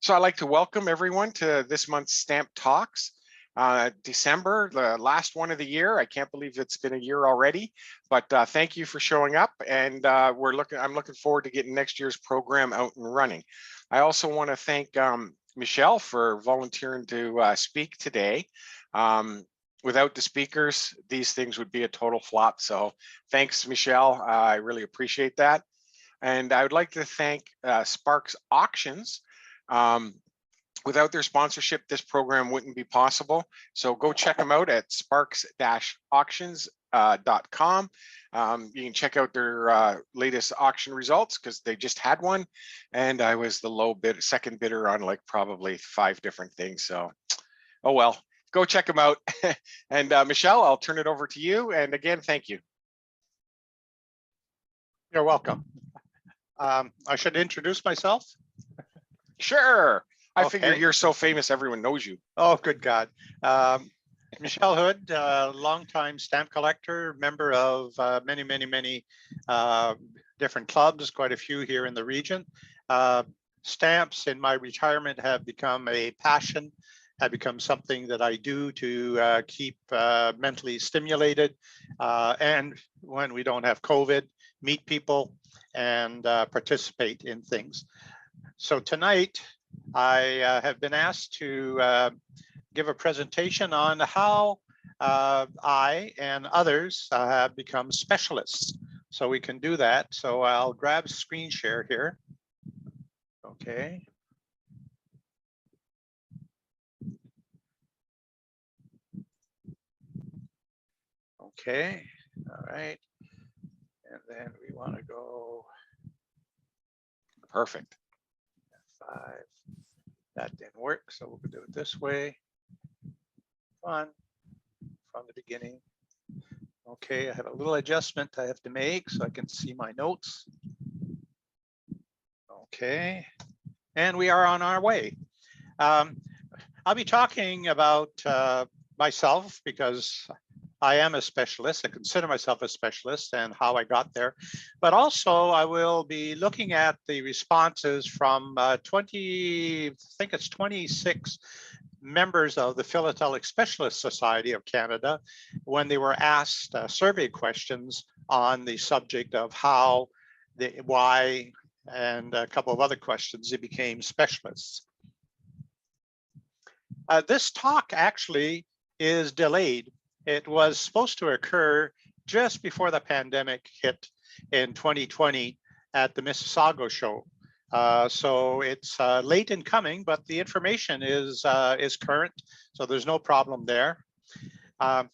So I'd like to welcome everyone to this month's Stamp Talks. December, the last one of the year. I can't believe it's been a year already, but thank you for showing up. And I'm looking forward to getting next year's program out and running. I also want to thank Michel for volunteering to speak today. Without the speakers, these things would be a total flop. So thanks, Michel. I really appreciate that. And I would like to thank Sparks Auctions. Without their sponsorship, this program wouldn't be possible. So go check them out at sparks-auctions.com. You can check out their latest auction results because they just had one. And I was the second bidder on like probably 5 different things. So, oh well, go check them out. And Michel, I'll turn it over to you. And again, thank you. You're welcome. I should introduce myself. Sure. I Okay. figure you're so famous, everyone knows you. Oh, good God. Michel Houde, longtime stamp collector, member of many different clubs, quite a few here in the region. Stamps in my retirement have become a passion, have become something that I do to keep mentally stimulated. And when we don't have COVID, meet people and participate in things. So tonight, I have been asked to give a presentation on how I and others have become specialists. So we can do that. So I'll grab screen share here. Okay. Okay, all right. And then we want to go. Perfect. 5. That didn't work, so we'll do it this way. Fun from the beginning. Okay, I have a little adjustment I have to make so I can see my notes. Okay, and we are on our way. I'll be talking about myself because I am a specialist. I consider myself a specialist and how I got there. But also I will be looking at the responses from 26 members of the Philatelic Specialist Society of Canada when they were asked survey questions on the subject of how, why, and a couple of other questions they became specialists. This talk actually is delayed. It was supposed to occur just before the pandemic hit in 2020 at the Mississauga show. So it's late in coming, but the information is current, so there's no problem there. I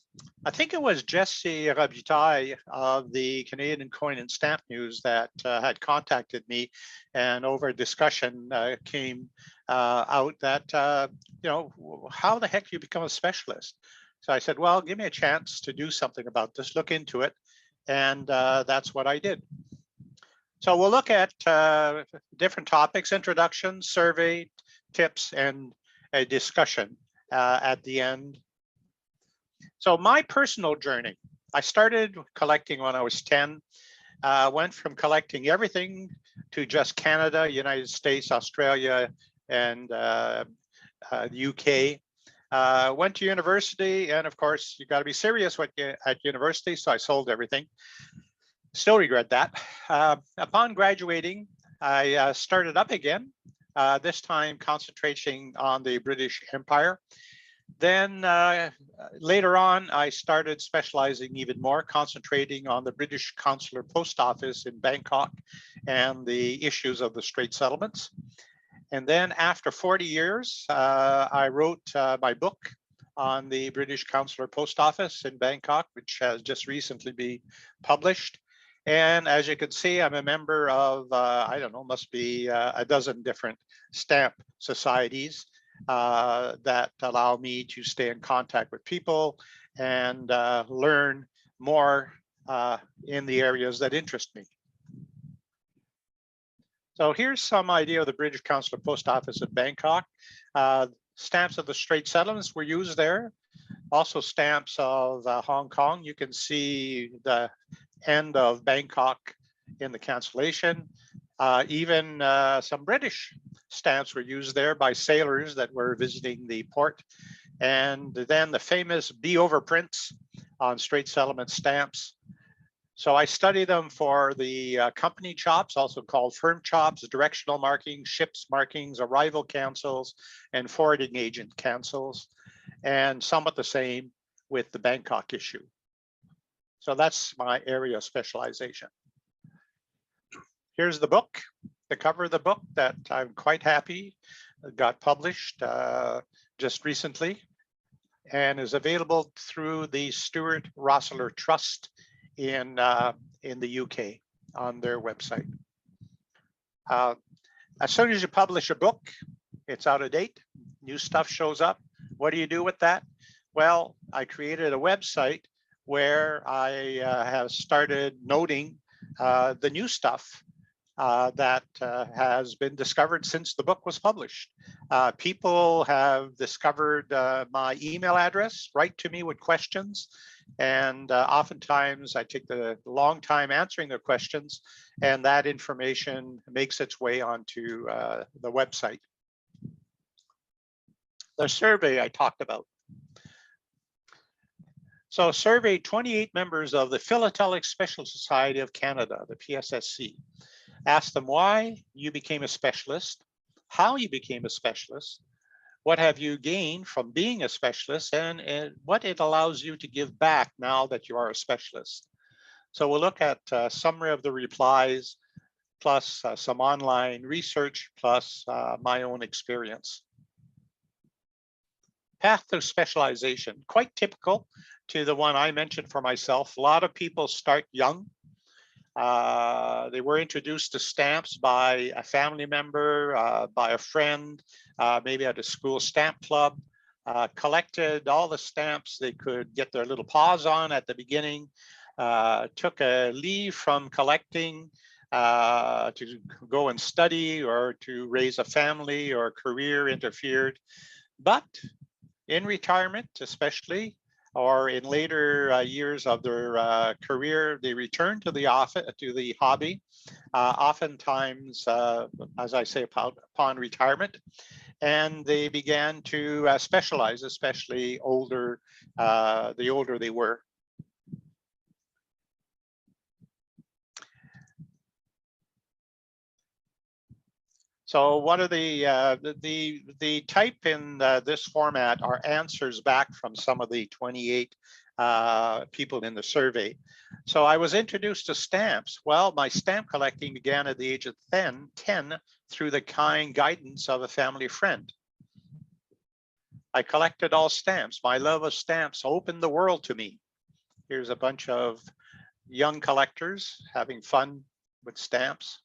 think it was Jesse Robitaille of the Canadian Coin and Stamp News that had contacted me, and over discussion came out that, you know, how the heck do you become a specialist? So I said, well, give me a chance to do something about this, look into it. And that's what I did. So we'll look at different topics, introduction, survey, tips, and a discussion at the end. So my personal journey, I started collecting when I was 10, went from collecting everything to just Canada, United States, Australia, and the UK. Went to university, and of course, you got to be serious at university, so I sold everything. Still regret that. Upon graduating, I started up again, this time concentrating on the British Empire. Then later on, I started specializing even more, concentrating on the British Consular Post Office in Bangkok and the issues of the Strait Settlements. And then after 40 years, I wrote my book on the British Consular Post Office in Bangkok, which has just recently been published. And as you can see, I'm a member of, I don't know, must be a dozen different stamp societies that allow me to stay in contact with people and learn more in the areas that interest me. So here's some idea of the British Consular Post Office in Bangkok. Stamps of the Strait Settlements were used there. Also stamps of Hong Kong. You can see the end of Bangkok in the cancellation. Even some British Stamps were used there by sailors that were visiting the port. And then the famous be over prints on straight settlement stamps. So I study them for the company chops, also called firm chops, directional markings, ships markings, arrival cancels, and forwarding agent cancels, and somewhat the same with the Bangkok issue. So that's my area of specialization. Here's the book, the cover of the book that I'm quite happy got published just recently and is available through the Stuart Rossler Trust in the UK on their website. As soon as you publish a book, it's out of date, new stuff shows up. What do you do with that? Well, I created a website where I have started noting the new stuff that has been discovered since the book was published. People have discovered my email address, write to me with questions, and oftentimes I take the long time answering their questions, and that information makes its way onto the website. The survey I talked about. So surveyed 28 members of the Philatelic Special Society of Canada, the PSSC. Asked them why you became a specialist, how you became a specialist, what have you gained from being a specialist, and what it allows you to give back now that you are a specialist. So we'll look at a summary of the replies, plus some online research, plus my own experience. Path to specialization, quite typical to the one I mentioned for myself. A lot of people start young. They were introduced to stamps by a family member, by a friend, maybe at a school stamp club, collected all the stamps they could get their little paws on at the beginning, took a leave from collecting to go and study or to raise a family, or career interfered. But in retirement, especially, or in later years of their career, they return to the hobby, oftentimes, as I say, upon retirement, and they began to specialize, especially older, the older they were. So what are the type in this format are answers back from some of the 28 people in the survey. So I was introduced to stamps. Well, my stamp collecting began at the age of 10 through the kind guidance of a family friend. I collected all stamps. My love of stamps opened the world to me. Here's a bunch of young collectors having fun with stamps.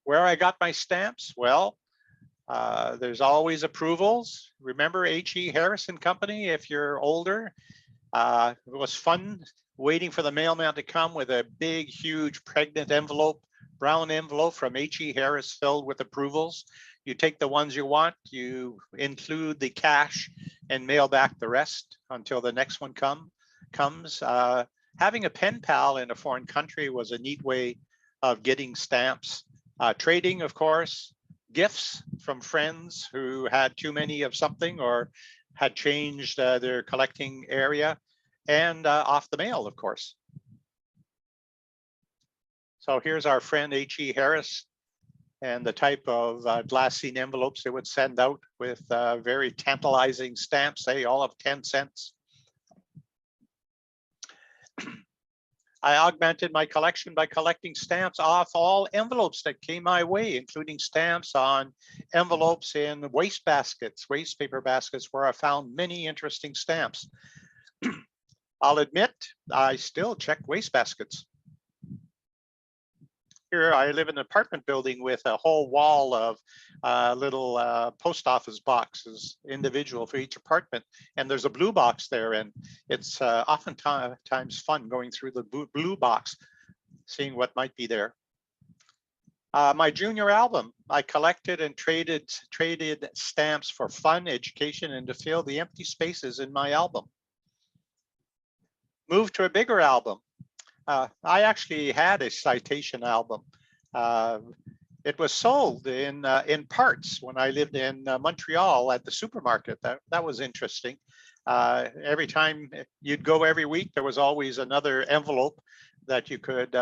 Where I got my stamps? Well, there's always approvals. Remember H.E. Harris and Company, if you're older? It was fun waiting for the mailman to come with a big, huge, pregnant envelope, brown envelope from H.E. Harris filled with approvals. You take the ones you want, you include the cash, and mail back the rest until the next one comes. Having a pen pal in a foreign country was a neat way of getting stamps. Trading, of course, gifts from friends who had too many of something or had changed their collecting area, and off the mail, of course. So here's our friend H.E. Harris and the type of glassine envelopes they would send out with very tantalizing stamps, say all of 10 cents. I augmented my collection by collecting stamps off all envelopes that came my way, including stamps on envelopes in waste baskets, waste paper baskets, where I found many interesting stamps. I'll admit, I still check waste baskets. Here, I live in an apartment building with a whole wall of little post office boxes, individual for each apartment. And there's a blue box there, and it's oftentimes fun going through the blue box, seeing what might be there. My junior album, I collected and traded stamps for fun, education, and to fill the empty spaces in my album. Moved to a bigger album. I actually had a citation album. It was sold in parts when I lived in Montreal at the supermarket. That was interesting. Every time you'd go every week, there was always another envelope that you could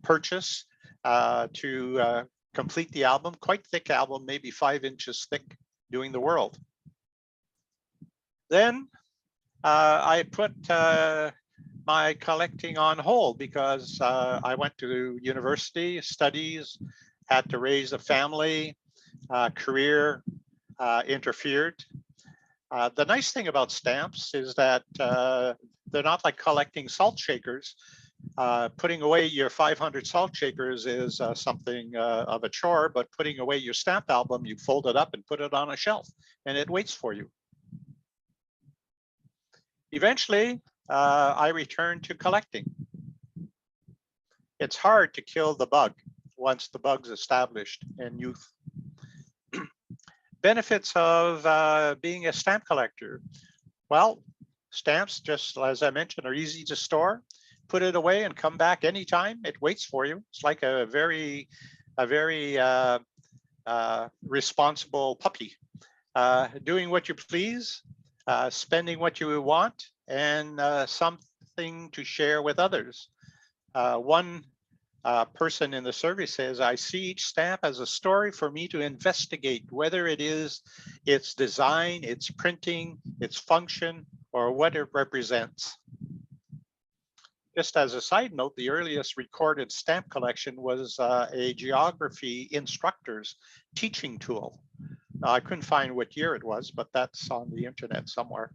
purchase to complete the album. Quite thick album, maybe 5 inches thick, doing the world. Then I put my collecting on hold because I went to university, studies, had to raise a family, career interfered. The nice thing about stamps is that they're not like collecting salt shakers. Putting away your 500 salt shakers is something of a chore, but putting away your stamp album, you fold it up and put it on a shelf and it waits for you. Eventually, I returned to collecting. It's hard to kill the bug once the bug's established in youth. Benefits of being a stamp collector. Well, stamps, just as I mentioned, are easy to store. Put it away and come back anytime. It waits for you. It's like a very responsible puppy. Doing what you please, spending what you want, and something to share with others. One person in the survey says, I see each stamp as a story for me to investigate, whether it is its design, its printing, its function, or what it represents. Just as a side note, the earliest recorded stamp collection was a geography instructor's teaching tool. Now, I couldn't find what year it was, but that's on the internet somewhere.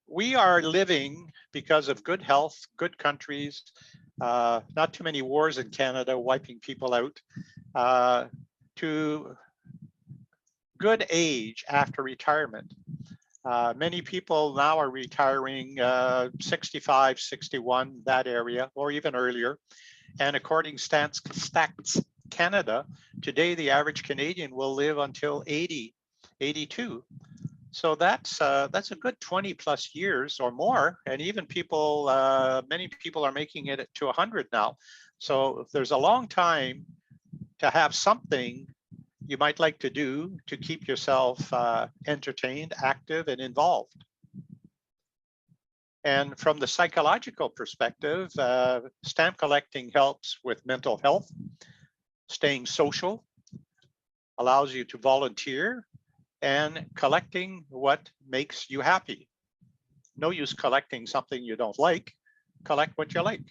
We are living, because of good health, good countries, not too many wars in Canada wiping people out, to good age after retirement. Many people now are retiring 65, 61, that area, or even earlier. And according to Stats Canada, today the average Canadian will live until 80, 82. So that's a good 20 plus years or more. And even people, many people are making it to 100 now. So there's a long time to have something you might like to do to keep yourself entertained, active, and involved. And from the psychological perspective, stamp collecting helps with mental health, staying social, allows you to volunteer, and collecting what makes you happy. No use collecting something you don't like, collect what you like.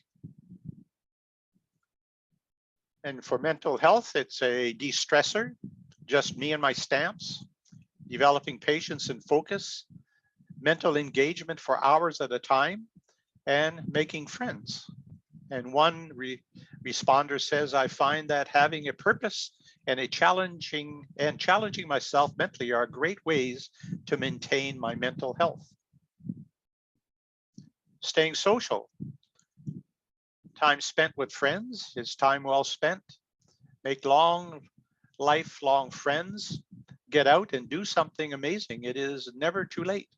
And for mental health, it's a de-stressor, just me and my stamps, developing patience and focus, mental engagement for hours at a time, and making friends. And one responder says, I find that having a purpose and challenging myself mentally are great ways to maintain my mental health. Staying social. Time spent with friends is time well spent. Make lifelong friends. Get out and do something amazing. It is never too late.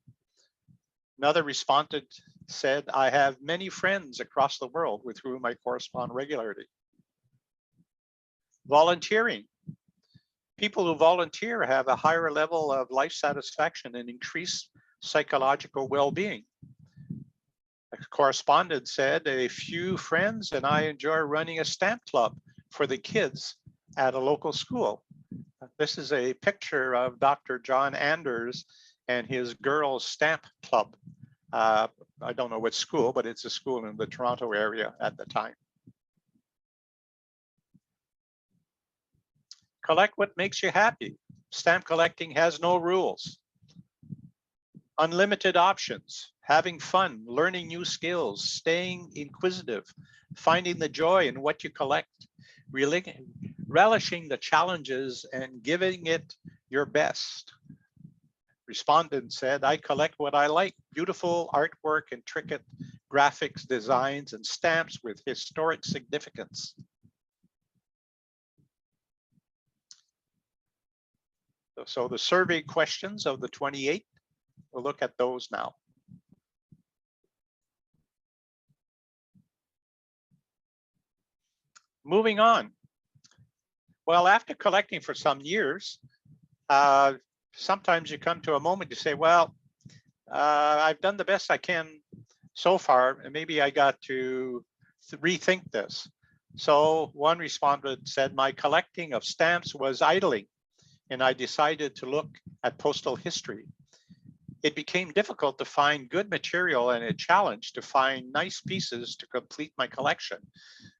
Another respondent said, I have many friends across the world with whom I correspond regularly. Volunteering. People who volunteer have a higher level of life satisfaction and increased psychological well-being. A correspondent said, a few friends and I enjoy running a stamp club for the kids at a local school. This is a picture of Dr. John Anders and his girls' stamp club. I don't know what school, but it's a school in the Toronto area at the time. Collect what makes you happy. Stamp collecting has no rules. Unlimited options, having fun, learning new skills, staying inquisitive, finding the joy in what you collect, relishing the challenges and giving it your best. Respondent said, I collect what I like, beautiful artwork, intricate graphics, designs, and stamps with historic significance. So the survey questions of the 28, we'll look at those now. Moving on. Well, after collecting for some years, sometimes you come to a moment to say, well, I've done the best I can so far, and maybe I got to rethink this. So one respondent said, my collecting of stamps was idling, and I decided to look at postal history. It became difficult to find good material and a challenge to find nice pieces to complete my collection.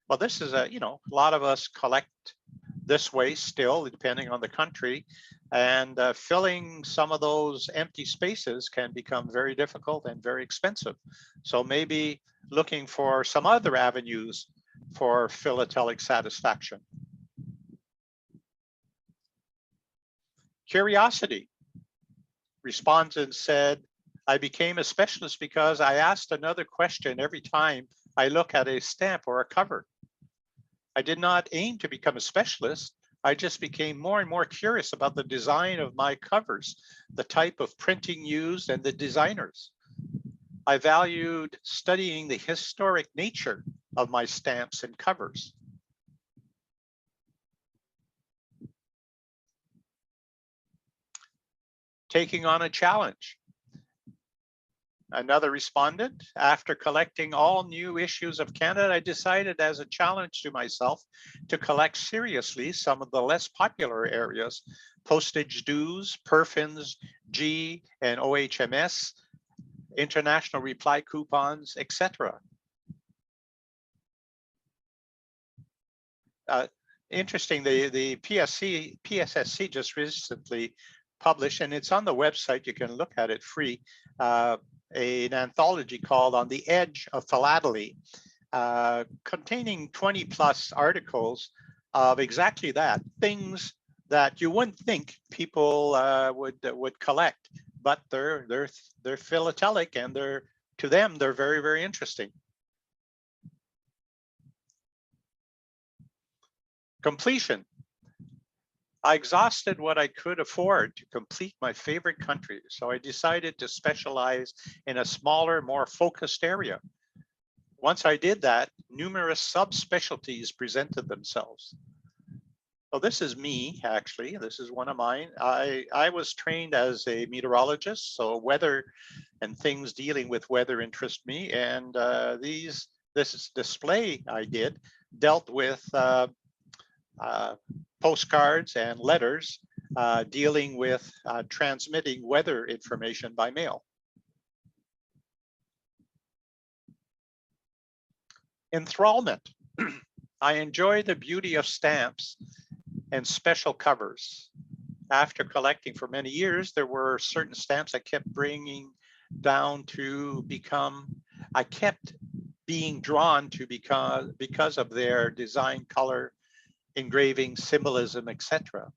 Well, this is a lot of us collect this way still, depending on the country, and filling some of those empty spaces can become very difficult and very expensive. So maybe looking for some other avenues for philatelic satisfaction. Curiosity. Respondent said, I became a specialist because I asked another question every time I look at a stamp or a cover. I did not aim to become a specialist. I just became more and more curious about the design of my covers, the type of printing used, and the designers. I valued studying the historic nature of my stamps and covers. Taking on a challenge. Another respondent, after collecting all new issues of Canada, I decided as a challenge to myself to collect seriously some of the less popular areas, postage dues, perfins, G and OHMS, international reply coupons, etc. Interesting, the PSSC just recently published, and it's on the website, you can look at it free, an anthology called On the Edge of Philately, containing 20 plus articles of exactly that, things that you wouldn't think people would collect, but they're philatelic, and to them they're very, very interesting. Completion. I exhausted what I could afford to complete my favorite country, so I decided to specialize in a smaller, more focused area. Once I did that, numerous subspecialties presented themselves. So this is me, actually. This is one of mine. I was trained as a meteorologist, so weather and things dealing with weather interest me. And this display I did dealt with postcards and letters dealing with transmitting weather information by mail. Enthrallment. I enjoy the beauty of stamps and special covers. After collecting for many years, there were certain stamps I kept bringing down to become, I kept being drawn to because of their design, color, engraving, symbolism, etc.,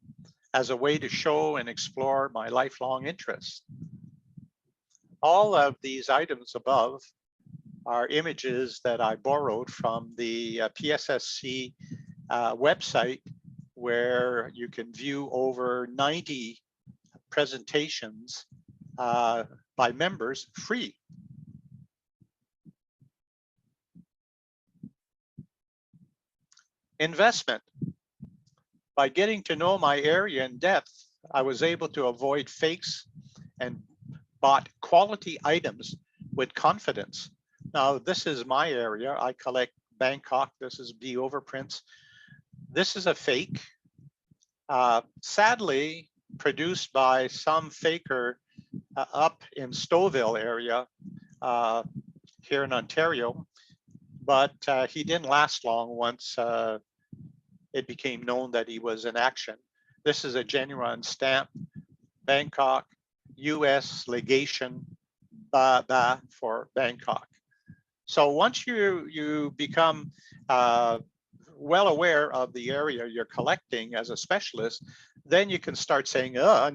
as a way to show and explore my lifelong interests. All of these items above are images that I borrowed from the PSSC website, where you can view over 90 presentations by members free. Investment. By getting to know my area in depth, I was able to avoid fakes and bought quality items with confidence. Now, this is my area. I collect Bangkok. This is B overprints. This is a fake, sadly produced by some faker up in Stouffville area here in Ontario, but he didn't last long once it became known that he was in action. This is a genuine stamp, Bangkok, US legation, for Bangkok. So once you become well aware of the area you're collecting as a specialist, then you can start saying, oh,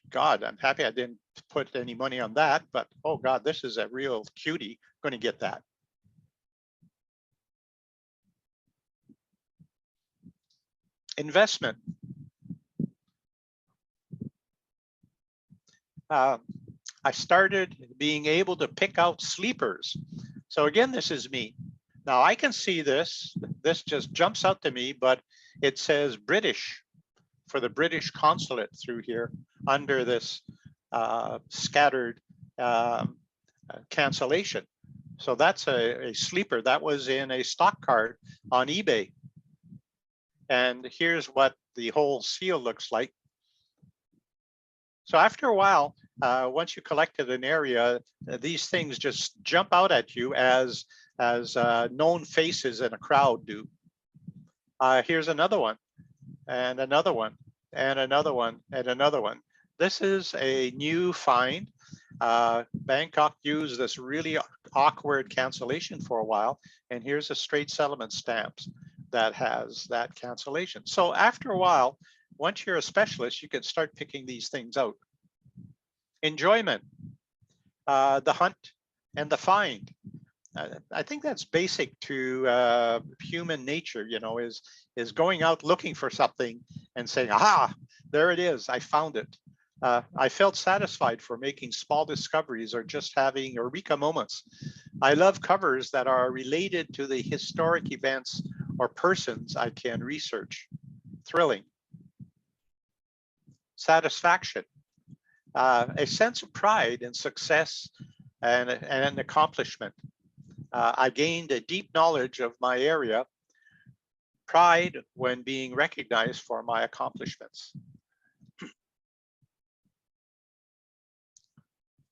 God, I'm happy I didn't put any money on that, but oh God, this is a real cutie, I'm going to get that. Investment. I started being able to pick out sleepers. So again, this is me. Now I can see this this just jumps out to me, but it says British for the British consulate through here under this scattered cancellation. So that's a sleeper. That was in a stock card on eBay. And here's what the whole seal looks like. So after a while, once you collected an area, these things just jump out at you as known faces in a crowd do. Here's another one, and another one, and another one, and another one. This is a new find. Bangkok used this really awkward cancellation for a while, and here's a straight settlement stamps that has that cancellation. So after a while, once you're a specialist, you can start picking these things out. Enjoyment, the hunt and the find. I think that's basic to human nature, you know, is going out looking for something and saying, aha, there it is, I found it. I felt satisfied for making small discoveries or just having eureka moments. I love covers that are related to the historic events or persons I can research. Thrilling. Satisfaction. A sense of pride and success and an accomplishment. I gained a deep knowledge of my area. Pride when being recognized for my accomplishments.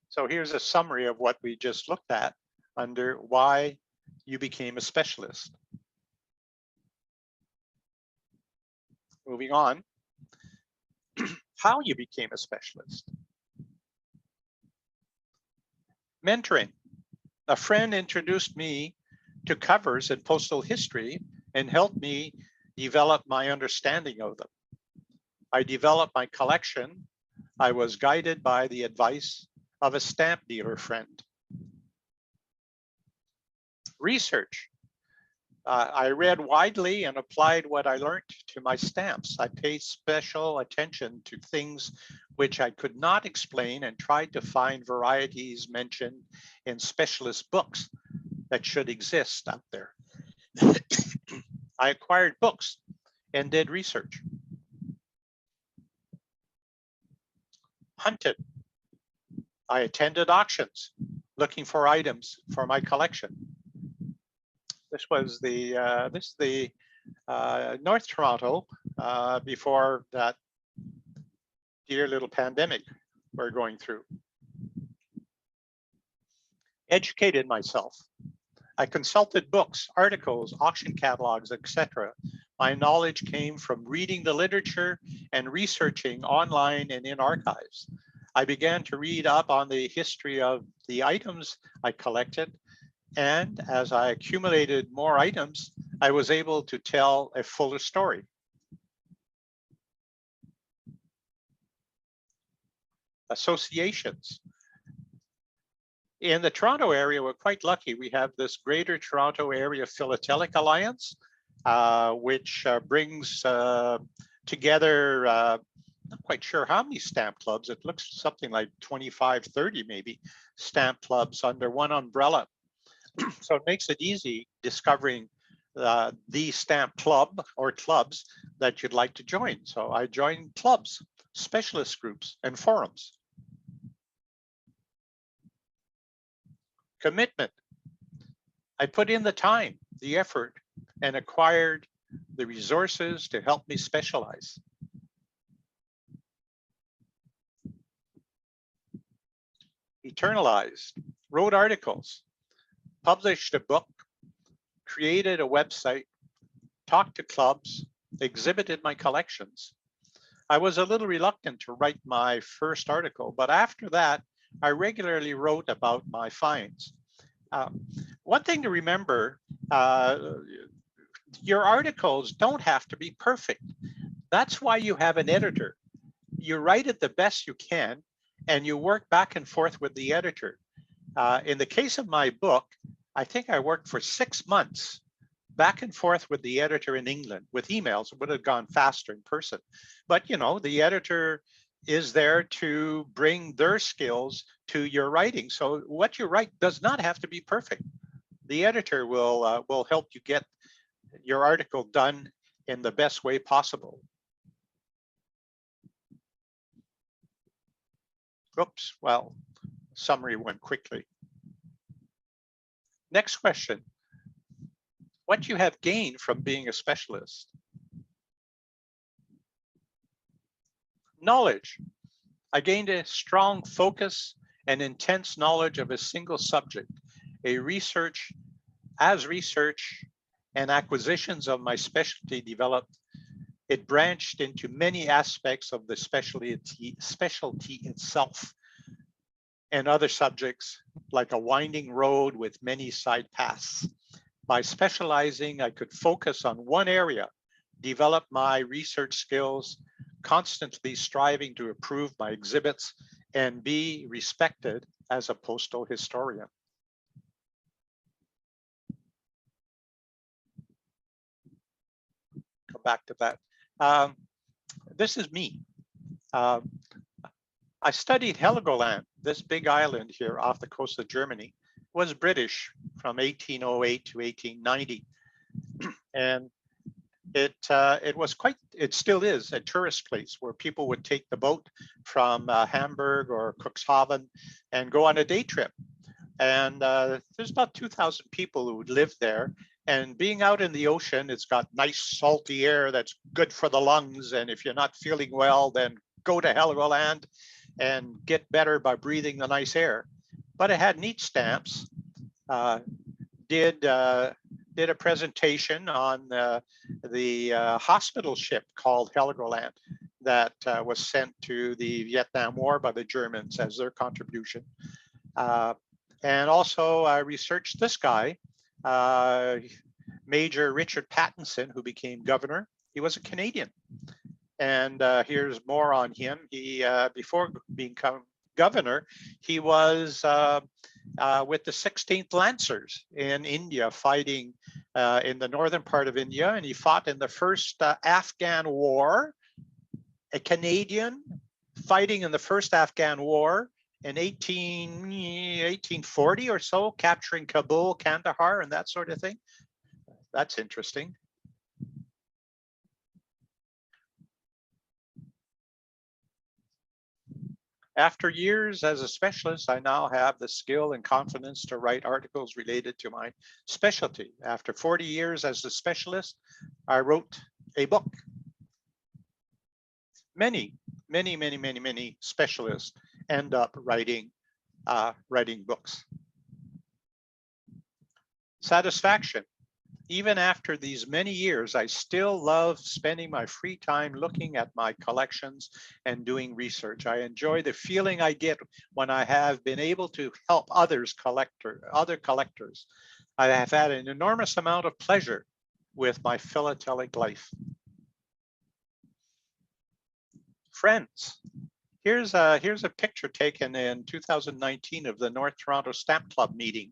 So here's a summary of what we just looked at under why you became a specialist. Moving on, how you became a specialist. Mentoring. A friend introduced me to covers in postal history and helped me develop my understanding of them. I developed my collection. I was guided by the advice of a stamp dealer friend. Research. I read widely and applied what I learned to my stamps. I paid special attention to things which I could not explain and tried to find varieties mentioned in specialist books that should exist out there. I acquired books and did research. Hunted. I attended auctions looking for items for my collection. This was the North Toronto before that dear little pandemic we're going through. Educated myself. I consulted books, articles, auction catalogs, etc. My knowledge came from reading the literature and researching online and in archives. I began to read up on the history of the items I collected, and as I accumulated more items, I was able to tell a fuller story. Associations. In the Toronto area, we're quite lucky. We have this Greater Toronto Area Philatelic Alliance, which brings together not quite sure how many stamp clubs. It looks something like 25, 30 maybe stamp clubs under one umbrella. So it makes it easy discovering the stamp club or clubs that you'd like to join. So I joined clubs, specialist groups, and forums. Commitment. I put in the time, the effort, and acquired the resources to help me specialize. Eternalized, wrote articles, published a book, created a website, talked to clubs, exhibited my collections. I was a little reluctant to write my first article, but after that, I regularly wrote about my finds. One thing to remember, your articles don't have to be perfect. That's why you have an editor. You write it the best you can, and you work back and forth with the editor. In the case of my book, I think I worked for 6 months back and forth with the editor in England. With emails, it would have gone faster in person. But you know, the editor is there to bring their skills to your writing. So what you write does not have to be perfect. The editor will help you get your article done in the best way possible. Oops, well, summary went quickly. Next question. What you have gained from being a specialist? Knowledge. I gained a strong focus and intense knowledge of a single subject. Research and acquisitions of my specialty developed, it branched into many aspects of the specialty itself and other subjects, like a winding road with many side paths. By specializing, I could focus on one area, develop my research skills, constantly striving to improve my exhibits, and be respected as a postal historian. Go back to that. This is me. I studied Heligoland. This big island here off the coast of Germany was British from 1808 to 1890. And it still is a tourist place where people would take the boat from Hamburg or Cuxhaven and go on a day trip. And there's about 2,000 people who live there. And being out in the ocean, it's got nice salty air that's good for the lungs. And if you're not feeling well, then go to Heligoland and get better by breathing the nice air. But it had neat stamps. Did a presentation on the hospital ship called Heligoland that was sent to the Vietnam War by the Germans as their contribution. And also I researched this guy, Major Richard Pattinson, who became governor. He was a Canadian. And here's more on him. He, before becoming governor, he was with the 16th Lancers in India, fighting in the northern part of India. And he fought in the first Afghan war, a Canadian fighting in the first Afghan war in 1840 or so, capturing Kabul, Kandahar, and that sort of thing. That's interesting. After years as a specialist, I now have the skill and confidence to write articles related to my specialty. After 40 years as a specialist, I wrote a book. Many specialists end up writing books. Satisfaction. Even after these many years, I still love spending my free time looking at my collections and doing research. I enjoy the feeling I get when I have been able to help other collectors. I have had an enormous amount of pleasure with my philatelic life. Friends. Here's a picture taken in 2019 of the North Toronto Stamp Club meeting.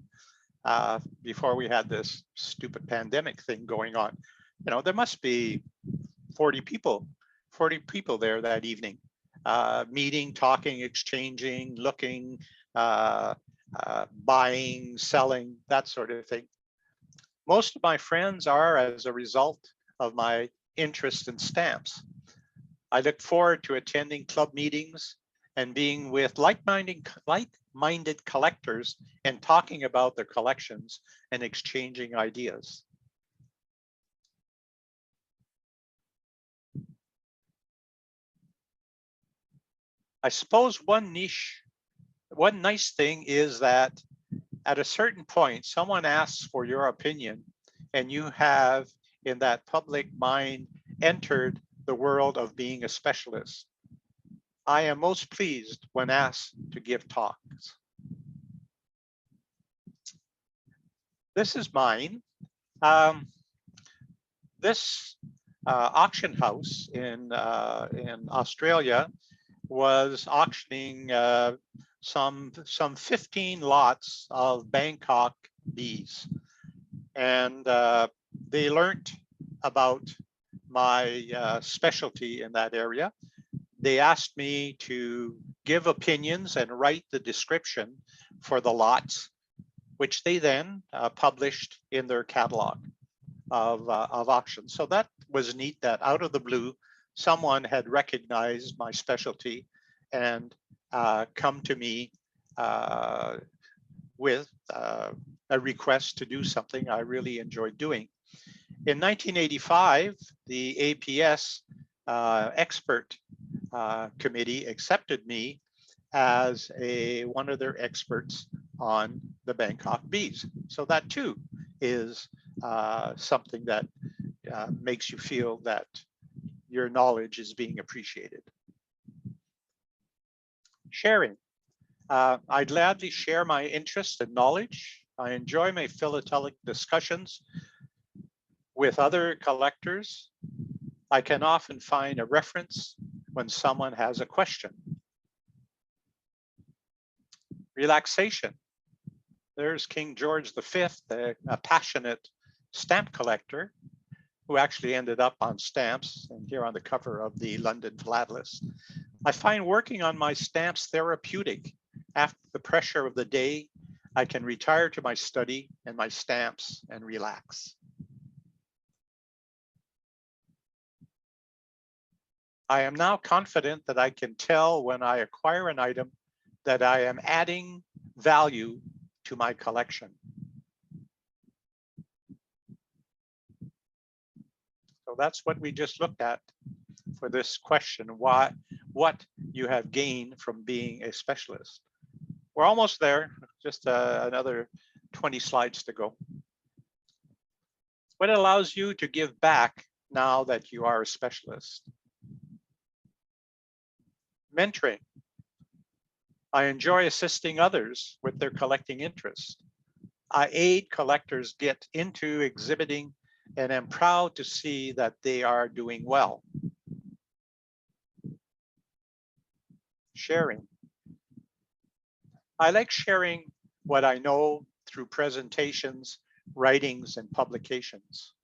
Before we had this stupid pandemic thing going on. You know, there must be 40 people there that evening, meeting, talking, exchanging, looking, buying, selling, that sort of thing. Most of my friends are as a result of my interest in stamps. I look forward to attending club meetings and being with like-minded collectors and talking about their collections and exchanging ideas. I suppose one nice thing is that at a certain point, someone asks for your opinion and you have in that public mind entered the world of being a specialist. I am most pleased when asked to give talks. This is mine. This auction house in Australia was auctioning some 15 lots of Bangkok bees, and they learned about my specialty in that area. They asked me to give opinions and write the description for the lots, which they then published in their catalog. of auctions. So that was neat that out of the blue, someone had recognized my specialty and come to me with a request to do something I really enjoyed doing. In 1985, the APS expert committee accepted me as one of their experts on the Bangkok bees. So that too is something that makes you feel that your knowledge is being appreciated. Sharing. I gladly share my interest and knowledge. I enjoy my philatelic discussions with other collectors. I can often find a reference when someone has a question. Relaxation. There's King George V, a passionate stamp collector who actually ended up on stamps and here on the cover of the London Philatelist. I find working on my stamps therapeutic. After the pressure of the day, I can retire to my study and my stamps and relax. I am now confident that I can tell when I acquire an item that I am adding value to my collection. So that's what we just looked at for this question, what you have gained from being a specialist. We're almost there, just another 20 slides to go. What allows you to give back now that you are a specialist? Mentoring. I enjoy assisting others with their collecting interest. I aid collectors get into exhibiting and am proud to see that they are doing well. Sharing. I like sharing what I know through presentations, writings, and publications.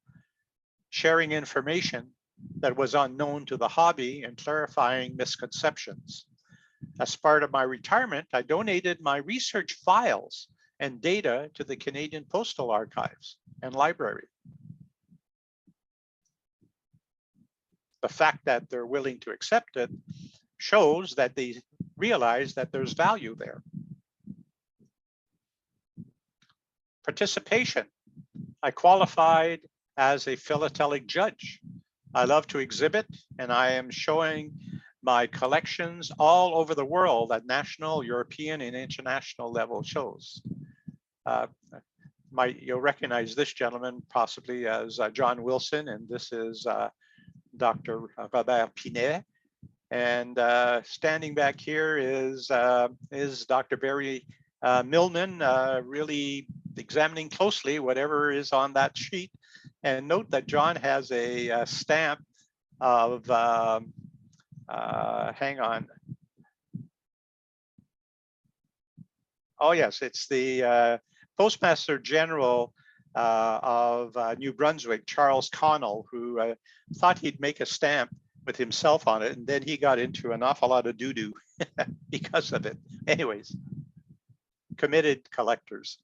Sharing information that was unknown to the hobby and clarifying misconceptions. As part of my retirement, I donated my research files and data to the Canadian Postal Archives and Library. The fact that they're willing to accept it shows that they realize that there's value there. Participation. I qualified as a philatelic judge. I love to exhibit, and I am showing my collections all over the world at national, European, and international level shows. You'll recognize this gentleman possibly as John Wilson, and this is Dr. Robert Pinet. And standing back here is Dr. Barry Millman, really examining closely whatever is on that sheet. And note that John has a stamp of, hang on. Oh yes, it's the Postmaster General of New Brunswick, Charles Connell, who thought he'd make a stamp with himself on it, and then he got into an awful lot of doo-doo because of it. Anyways, committed collectors.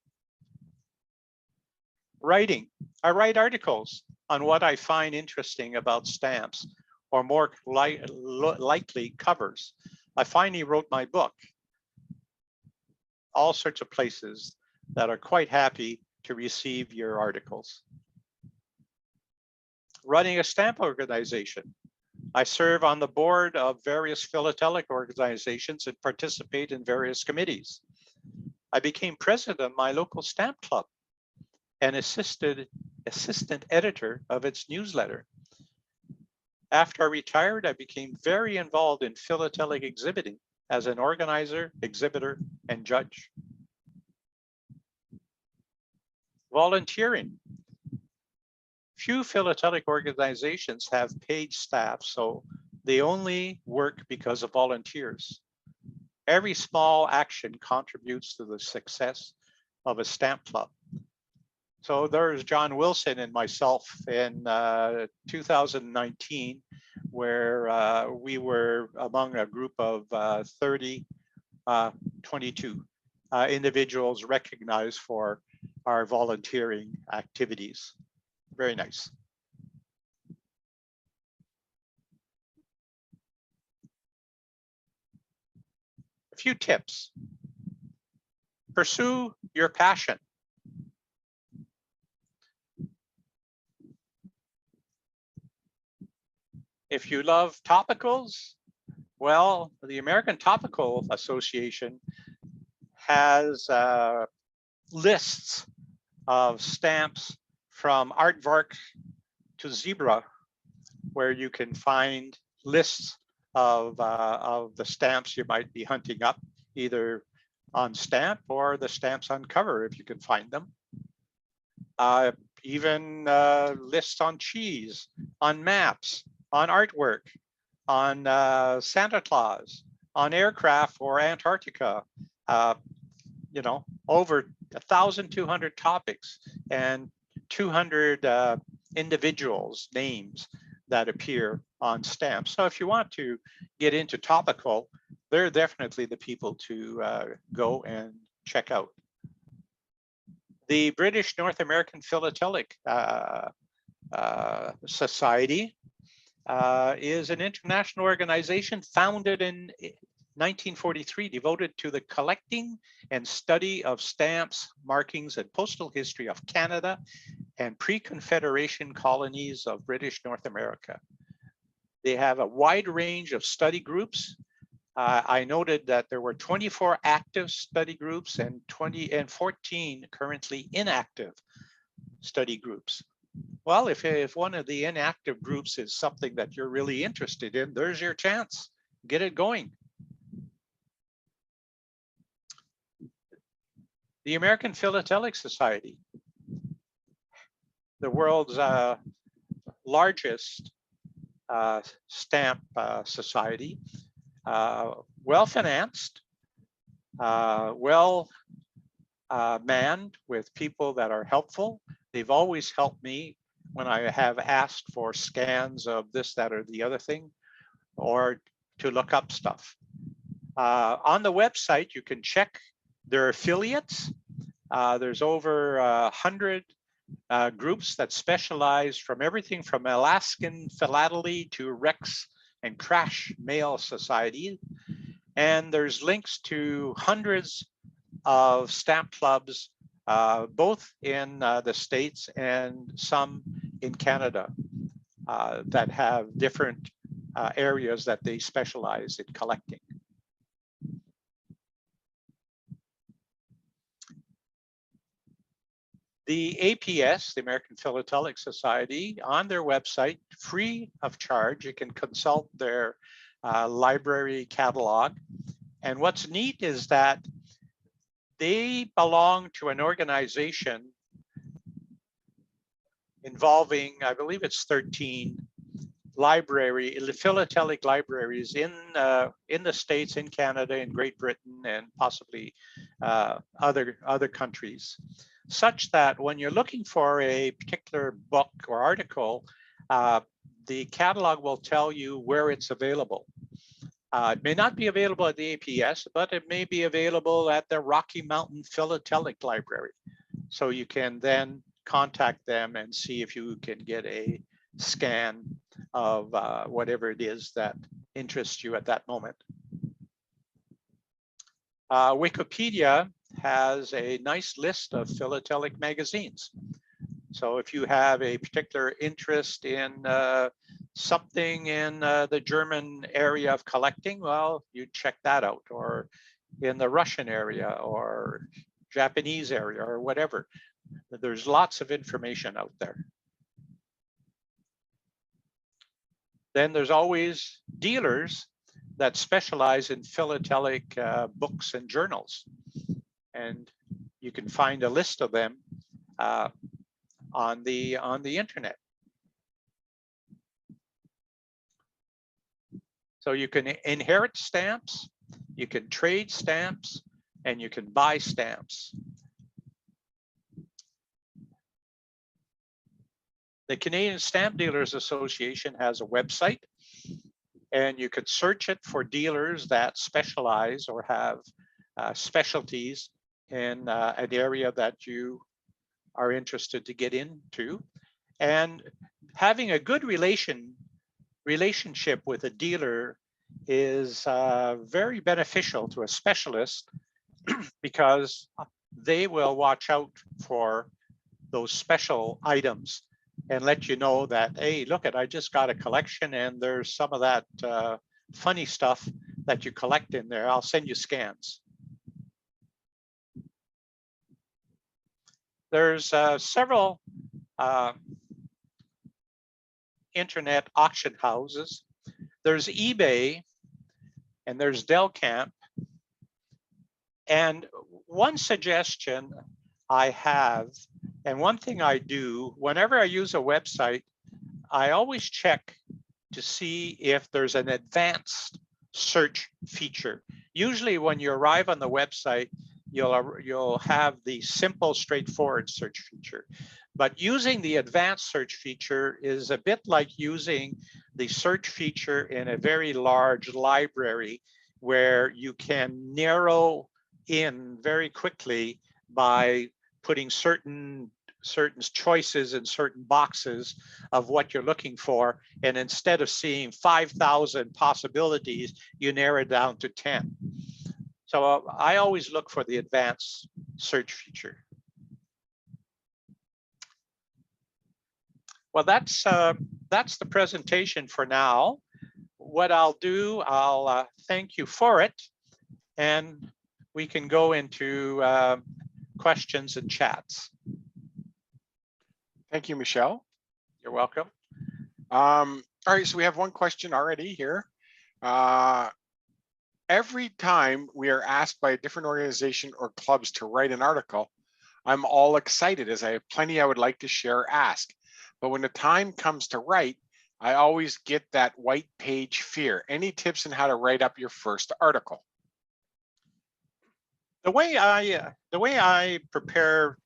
Writing. I write articles on what I find interesting about stamps, or more likely covers. I finally wrote my book. All sorts of places that are quite happy to receive your articles. Running a stamp organization. I serve on the board of various philatelic organizations and participate in various committees. I became president of my local stamp club and assistant editor of its newsletter. After I retired, I became very involved in philatelic exhibiting as an organizer, exhibitor, and judge. Volunteering. Few philatelic organizations have paid staff, so they only work because of volunteers. Every small action contributes to the success of a stamp club. So there's John Wilson and myself in 2019, where we were among a group of 22 individuals recognized for our volunteering activities. Very nice. A few tips. Pursue your passion. If you love topicals, well, the American Topical Association has lists of stamps from aardvark to zebra, where you can find lists of the stamps you might be hunting up, either on stamp or the stamps on cover, if you can find them. Even lists on cheese, on maps, on artwork, on Santa Claus, on aircraft or Antarctica, you know, over 1,200 topics and 200 individuals' names that appear on stamps. So if you want to get into topical, they're definitely the people to go and check out. The British North American Philatelic Society is an international organization founded in 1943, devoted to the collecting and study of stamps, markings, and postal history of Canada and pre-Confederation colonies of British North America. They have a wide range of study groups. I noted that there were 24 active study groups and 14 currently inactive study groups. Well, if one of the inactive groups is something that you're really interested in, there's your chance. Get it going. The American Philatelic Society, the world's largest stamp society, well-financed, well manned with people that are helpful. They've always helped me when I have asked for scans of this, that, or the other thing, or to look up stuff. On the website, you can check their affiliates. There's over 100 groups that specialize from everything from Alaskan Philately to Rex and Crash Mail Society. And there's links to hundreds of stamp clubs, both in the States and some in Canada that have different areas that they specialize in collecting. The APS, the American Philatelic Society, on their website, free of charge, you can consult their library catalog. And what's neat is that they belong to an organization involving, I believe it's 13 philatelic libraries in the States, in Canada, in Great Britain, and possibly other countries, such that when you're looking for a particular book or article, the catalog will tell you where it's available. It may not be available at the APS, but it may be available at the Rocky Mountain Philatelic Library. So you can then contact them and see if you can get a scan of whatever it is that interests you at that moment. Wikipedia has a nice list of philatelic magazines. So if you have a particular interest in something in the German area of collecting, well, you check that out, or in the Russian area or Japanese area or whatever. There's lots of information out there. Then there's always dealers that specialize in philatelic books and journals. And you can find a list of them on the internet. So you can inherit stamps, you can trade stamps, and you can buy stamps. The Canadian Stamp Dealers Association has a website, and you could search it for dealers that specialize or have specialties in an area that you are interested to get into. And having a good relationship with a dealer is very beneficial to a specialist because they will watch out for those special items and let you know that, hey, look I just got a collection and there's some of that funny stuff that you collect in there. I'll send you scans. There's several internet auction houses. There's eBay and there's Delcamp. And one suggestion I have, and one thing I do, whenever I use a website, I always check to see if there's an advanced search feature. Usually when you arrive on the website, you'll have the simple, straightforward search feature. But using the advanced search feature is a bit like using the search feature in a very large library where you can narrow in very quickly by putting certain choices in certain boxes of what you're looking for. And instead of seeing 5,000 possibilities, you narrow it down to 10. So I always look for the advanced search feature. Well, that's the presentation for now. What I'll do, I'll thank you for it, and we can go into questions and chats. Thank you, Michel. You're welcome. All right, so we have one question already here. Every time we are asked by a different organization or clubs to write an article, I'm all excited as I have plenty I would like to share or ask. But when the time comes to write, I always get that white page fear. Any tips on how to write up your first article? The way I prepare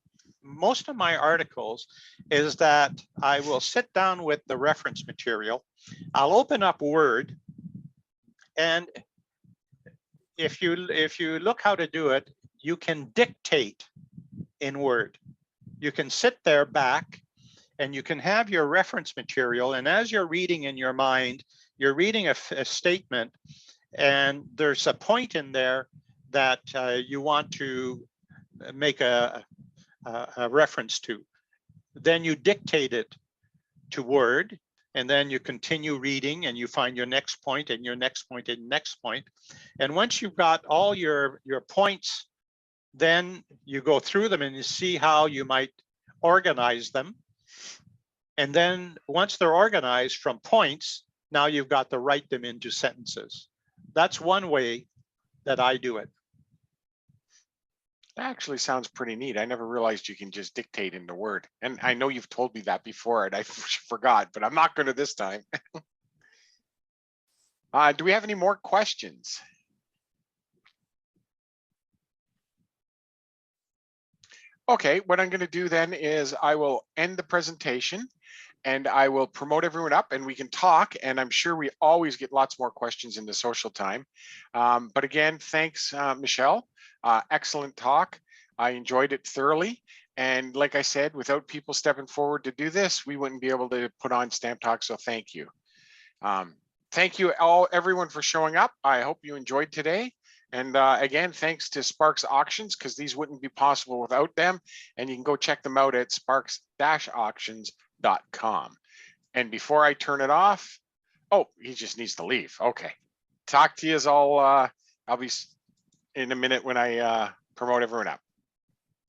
most of my articles is that I will sit down with the reference material. I'll open up Word, and if you look how to do it, you can dictate in Word. You can sit there back and you can have your reference material, and as you're reading in your mind, you're reading a statement, and there's a point in there that you want to make a reference to. Then you dictate it to Word, and then you continue reading and you find your next point and your next point and next point. And once you've got all your points, then you go through them and you see how you might organize them. And then once they're organized from points, now you've got to write them into sentences. That's one way that I do it. That actually sounds pretty neat. I never realized you can just dictate into Word. And I know you've told me that before and I forgot, but I'm not going to this time. Do we have any more questions? Okay, what I'm going to do then is I will end the presentation and I will promote everyone up and we can talk. And I'm sure we always get lots more questions in the social time. But again, thanks, Michel. Excellent talk. I enjoyed it thoroughly. And like I said, without people stepping forward to do this, we wouldn't be able to put on Stamp Talk. So thank you. Thank you everyone for showing up. I hope you enjoyed today. And again, thanks to Sparks Auctions, because these wouldn't be possible without them. And you can go check them out at sparks-auctions.com. And before I turn it off, oh, he just needs to leave. Okay. Talk to you all. I'll be in a minute when I promote everyone up.